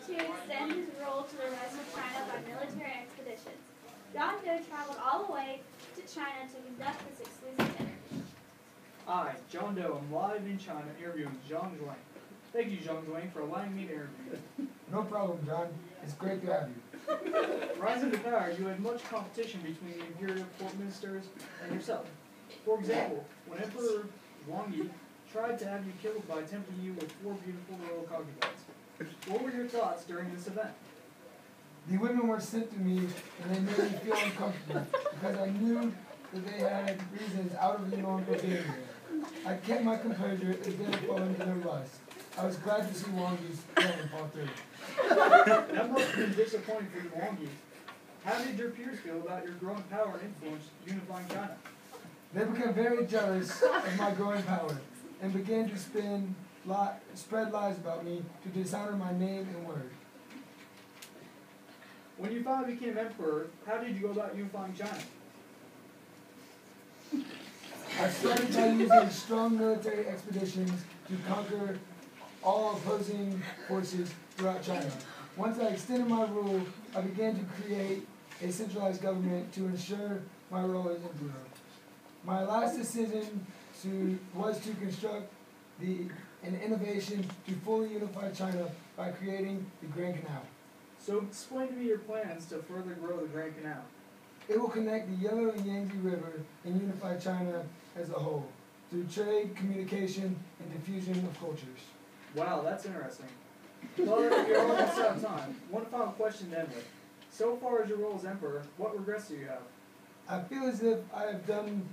to extend his rule to the rest of China by military expeditions. John Doe traveled all the way to China to conduct this exclusive interview. I, John Doe, am live in China interviewing Yang Jian. Thank you, Yang Jian, for allowing me to interview you. No problem, John. It's great to have you. Rising to power, you had much competition between the imperial court ministers and yourself. For example, when Emperor Wang Yi tried to have you killed by tempting you with 4 beautiful royal concubines. What were your thoughts during this event? The women were sent to me, and they made me feel uncomfortable because I knew that they had reasons out of the norm for being there. I kept my composure and didn't fall into their lust. I was glad to see Wang Yi's plan fall through. That must have been disappointing for you, Wang Yi. How did your peers feel about your growing power and influence unifying China? They became very jealous of my growing power and began to spread lies about me to dishonor my name and word. When you finally became emperor, how did you go about unifying China? I started by using strong military expeditions to conquer all opposing forces throughout China. Once I extended my rule, I began to create a centralized government to ensure my role as emperor. My last decision was to construct an innovation to fully unify China by creating the Grand Canal. So explain to me your plans to further grow the Grand Canal. It will connect the Yellow and Yangtze River and unify China as a whole through trade, communication, and diffusion of cultures. Wow, that's interesting. Well, you're almost out of time. One final question to end with. So far as your role as emperor, what regrets do you have? I feel as if I have done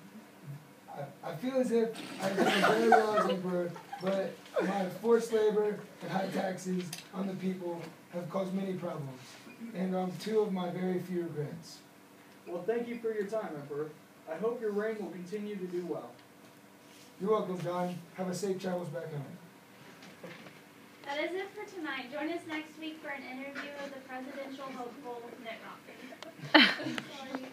very well as emperor, but my forced labor and high taxes on the people have caused many problems, and two of my very few regrets. Well, thank you for your time, Emperor. I hope your reign will continue to do well. You're welcome, John. Have a safe travels back home. That is it for tonight. Join us next week for an interview with the presidential hopeful Mitt Romney.